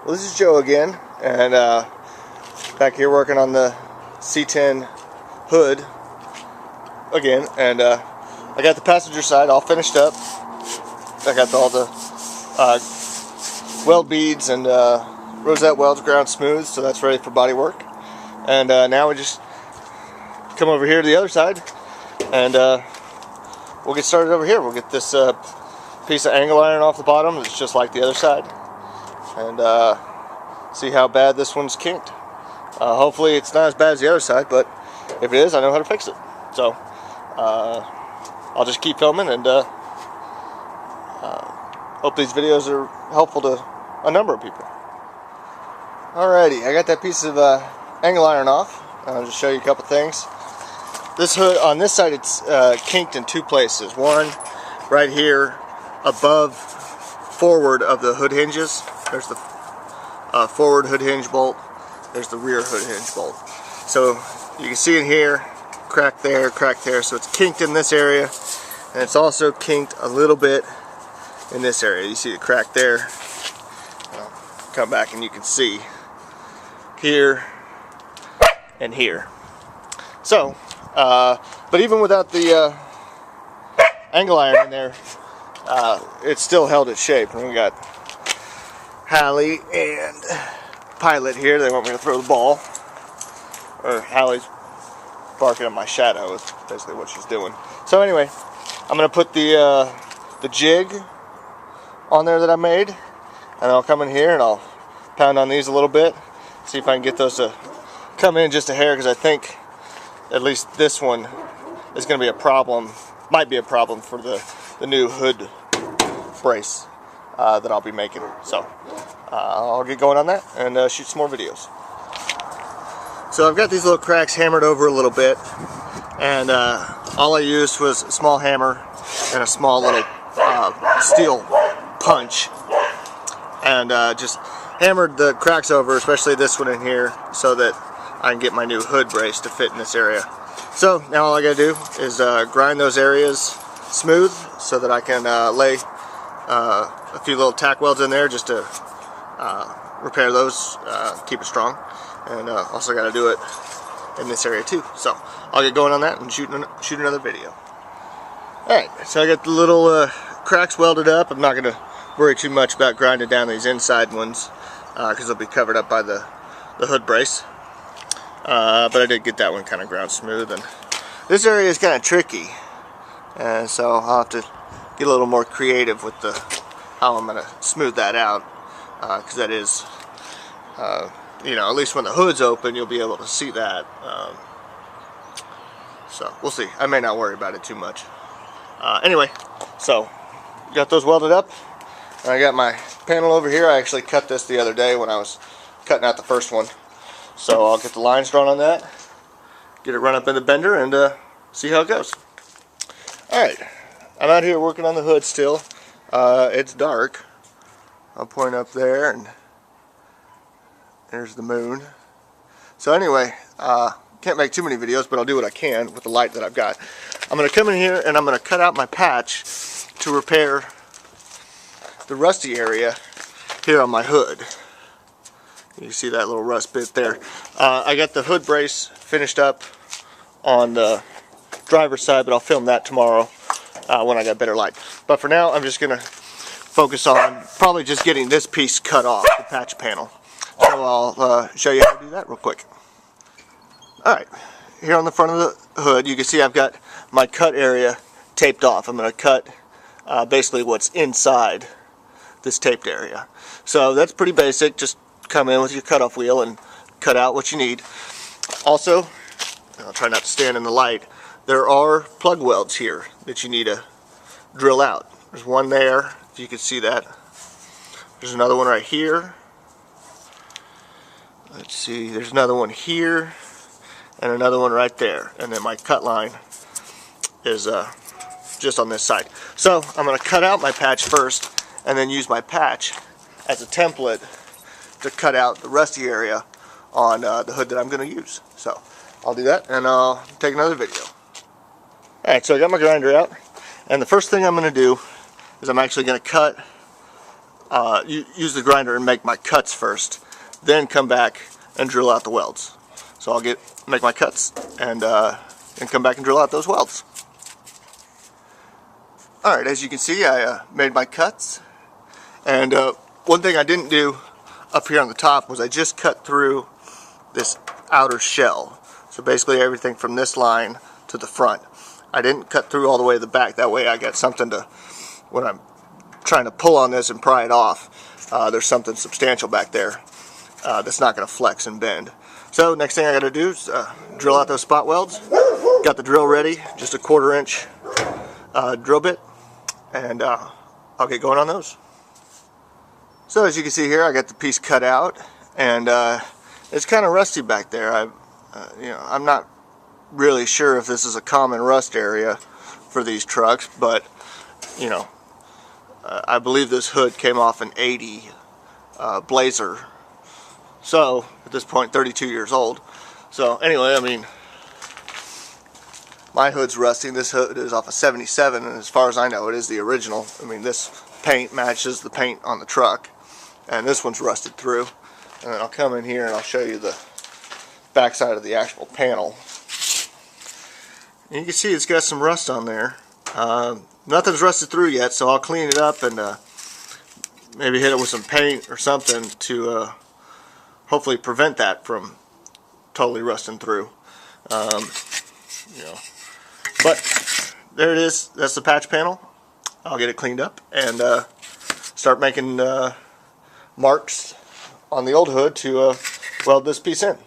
Well, this is Joe again, and back here working on the C10 hood again, and I got the passenger side all finished up. I got all the weld beads and rosette welds ground smooth, so that's ready for body work. And now we just come over here to the other side, and we'll get started over here. We'll get this piece of angle iron off the bottom. It's just like the other side, and see how bad this one's kinked. Hopefully it's not as bad as the other side, but if it is, I know how to fix it. So I'll just keep filming, and hope these videos are helpful to a number of people. Alrighty, I got that piece of angle iron off. I'll just show you a couple things. This hood on this side, it's kinked in two places. One right here above forward of the hood hinges. There's the forward hood hinge bolt. There's the rear hood hinge bolt. So you can see in here, crack there, so it's kinked in this area, and it's also kinked a little bit in this area. You see the crack there. I'll come back and you can see here and here. So but even without the angle iron in there, it still held its shape. And we got Hallie and Pilot here. They want me to throw the ball, or Hallie's barking at my shadow is basically what she's doing. So anyway, I'm gonna put the jig on there that I made, and I'll come in here and I'll pound on these a little bit, see if I can get those to come in just a hair, because I think at least this one is going to be a problem, might be a problem for the new hood brace that I'll be making. So I'll get going on that and shoot some more videos. So I've got these little cracks hammered over a little bit, and all I used was a small hammer and a small little steel punch, and just hammered the cracks over, especially this one in here, so that I can get my new hood brace to fit in this area. So now all I gotta do is grind those areas smooth so that I can lay a few little tack welds in there just to repair those, keep it strong, and also gotta do it in this area too. So I'll get going on that and shoot another video. Alright, so I got the little cracks welded up. I'm not gonna worry too much about grinding down these inside ones because they'll be covered up by the hood brace. But I did get that one kind of ground smooth, and this area is kind of tricky, and so I'll have to get a little more creative with how I'm going to smooth that out, because that is, you know, at least when the hood's open you'll be able to see that. So we'll see. I may not worry about it too much. Anyway, so got those welded up, and I got my panel over here. I actually cut this the other day when I was cutting out the first one. So I'll get the lines drawn on that, get it run up in the bender, and see how it goes. Alright, I'm out here working on the hood still. It's dark. I'll point up there, and there's the moon. So anyway, can't make too many videos, but I'll do what I can with the light that I've got. I'm going to come in here and I'm going to cut out my patch to repair the rusty area here on my hood. You see that little rust bit there. I got the hood brace finished up on the driver's side, but I'll film that tomorrow when I got better light. But for now, I'm just going to focus on probably just getting this piece cut off, the patch panel. So I'll show you how to do that real quick. Alright, here on the front of the hood, you can see I've got my cut area taped off. I'm going to cut basically what's inside this taped area. So that's pretty basic. Just come in with your cutoff wheel and cut out what you need. Also, I'll try not to stand in the light, there are plug welds here that you need to drill out. There's one there, if you can see that. There's another one right here. Let's see, there's another one here, and another one right there. And then my cut line is just on this side. So I'm going to cut out my patch first, and then use my patch as a template to cut out the rusty area on the hood that I'm going to use. So I'll do that, and I'll take another video. Alright, so I got my grinder out, and the first thing I'm going to do is I'm actually going to cut use the grinder and make my cuts first, then come back and drill out the welds. So I'll make my cuts and come back and drill out those welds. Alright, as you can see, I made my cuts, and one thing I didn't do up here on the top was I just cut through this outer shell. So basically everything from this line to the front. I didn't cut through all the way to the back. That way I got something to, when I'm trying to pull on this and pry it off, there's something substantial back there that's not going to flex and bend. So next thing I got to do is drill out those spot welds. Got the drill ready, just a 1/4 inch drill bit, and I'll get going on those. So as you can see here, I got the piece cut out, and it's kind of rusty back there. I'm not really sure if this is a common rust area for these trucks, but I believe this hood came off an 80 Blazer, so at this point 32 years old. So anyway, I mean, my hood's rusting. This hood is off a 77, and as far as I know, it is the original. I mean, this paint matches the paint on the truck, and this one's rusted through. And then I'll come in here and I'll show you the back side of the actual panel. And you can see it's got some rust on there. Nothing's rusted through yet, so I'll clean it up and maybe hit it with some paint or something to hopefully prevent that from totally rusting through. But there it is. That's the patch panel. I'll get it cleaned up and start making marks on the old hood to weld this piece in.